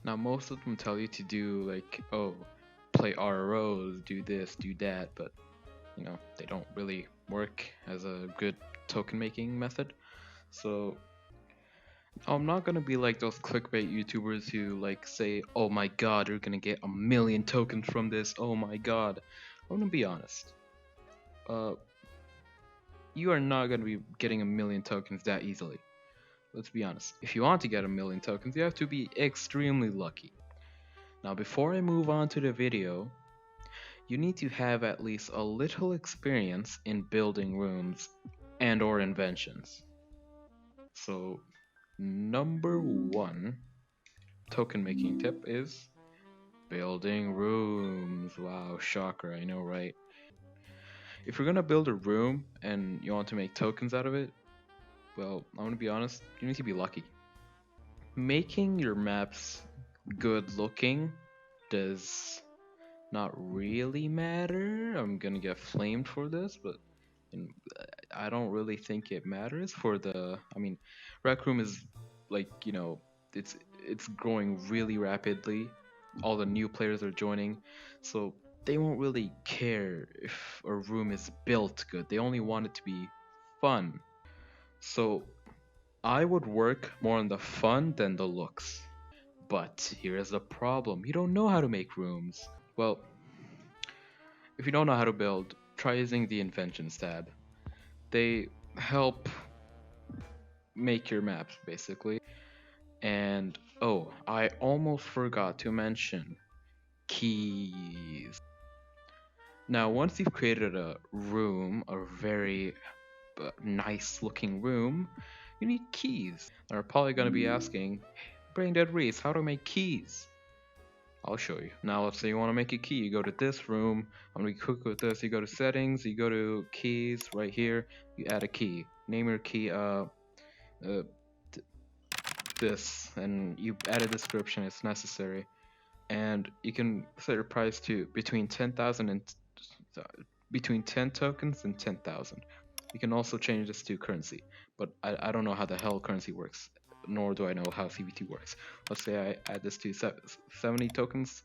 Now, most of them tell you to do like, oh, play RROs, do this, do that, but they don't really work as a good token making method. So I'm not gonna be like those clickbait YouTubers who like say, "Oh my God, you're gonna get 1 million tokens from this." Oh my God, I'm gonna be honest. Uh, you are not gonna be getting 1 million tokens that easily. Let's be honest. If you want to get 1 million tokens, you have to be extremely lucky. Now, before I move on to the video, you need to have at least a little experience in building rooms and/or inventions. So, number one token making tip is building rooms. Wow, shocker, I know, right? If you're gonna build a room and you want to make tokens out of it, well, I'm gonna be honest, you need to be lucky. Making your maps good looking does not really matter. I'm gonna get flamed for this, but I don't really think it matters for the. I mean, Rec Room is like it's growing really rapidly. All the new players are joining, so they won't really care if a room is built good. They only want it to be fun. So I would work more on the fun than the looks. But here is the problem: you don't know how to make rooms. Well, if you don't know how to build, try using the Inventions tab. They help make your maps basically. And oh, I almost forgot to mention keys. Now, once you've created a room, a very nice looking room, you need keys. They're probably going to be asking, Braindead Reese, how to make keys? I'll show you. Now, let's say you want to make a key. You go to this room. I'm going to be quick with this. You go to settings. You go to keys right here. You add a key. Name your key this, and you add a description. It's necessary, and you can set your price to between 10,000 and between 10 tokens and 10,000. You can also change this to currency, but I don't know how the hell currency works, nor do I know how CBT works. Let's say I add this to 70 tokens.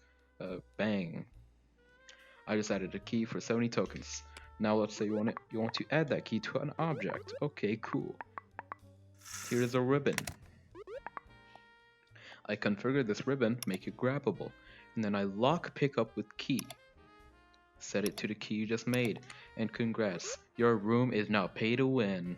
Bang! I just added a key for 70 tokens. Now let's say you want to add that key to an object. Okay, cool. Here is a ribbon. I configure this ribbon, make it grabbable, and then I lock pickup with key. Set it to the key you just made, and congrats, your room is now pay to win.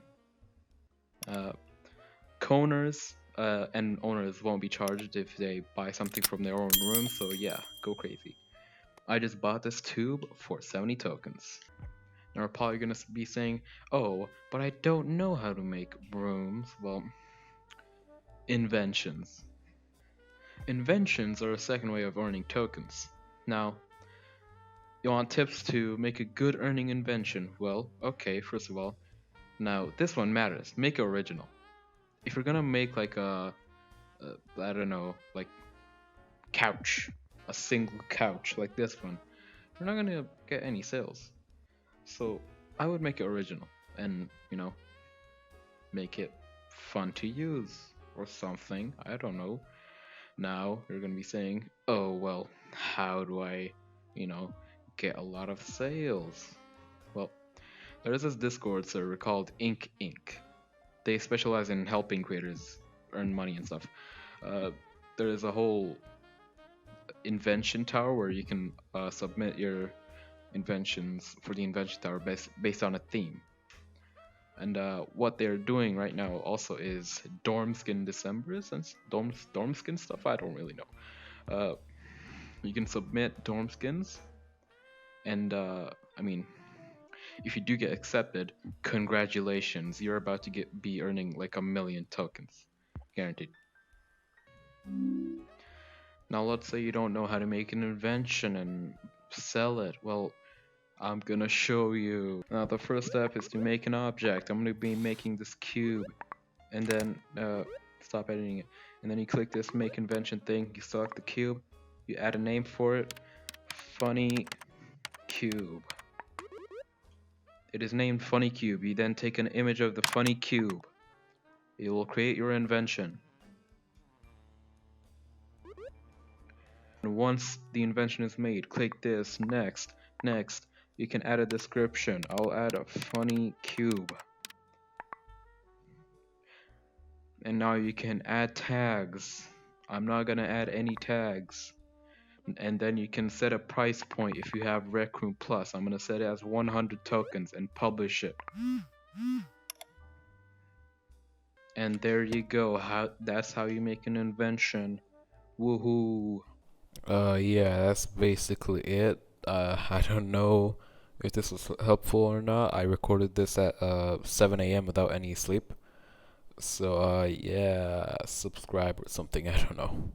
Coners and owners won't be charged if they buy something from their own room, so yeah, go crazy. I just bought this tube for 70 tokens. Now we're probably gonna be saying, oh, but I don't know how to make rooms. Well, inventions. Inventions are a second way of earning tokens. Now, you want tips to make a good earning invention? Well, okay, first of all, now this one matters. Make it original. If you're gonna make like I don't know, like couch, a single couch like this one, you're not gonna get any sales. So I would make it original and make it fun to use or something. I don't know. Now you're gonna be saying, oh well, how do I, get a lot of sales? Well, there is this Discord server called Ink Inc. They specialize in helping creators earn money and stuff. There is a whole invention tower where you can submit your inventions for the invention tower based on a theme. And what they're doing right now also is dorm skin December, since dorm skin stuff. I don't really know. You can submit dorm skins, and I mean, if you do get accepted, congratulations! You're about to be earning like 1 million tokens, guaranteed. Now, let's say you don't know how to make an invention and sell it. Well, I'm gonna show you. Now, the first step is to make an object. I'm gonna be making this cube, and then stop editing it. And then you click this make invention thing. You select the cube. You add a name for it. Funny cube. It is named Funny Cube. You then take an image of the funny cube. It will create your invention. And once the invention is made, click this, next, next. You can add a description. I'll add a funny cube. And now you can add tags. I'm not gonna add any tags. And then you can set a price point if you have Rec Room Plus. I'm gonna set it as 100 tokens and publish it. And there you go. That's how you make an invention. Woohoo! Yeah, that's basically it. I don't know if this was helpful or not. I recorded this at 7 a.m. without any sleep. So yeah, subscribe or something. I don't know.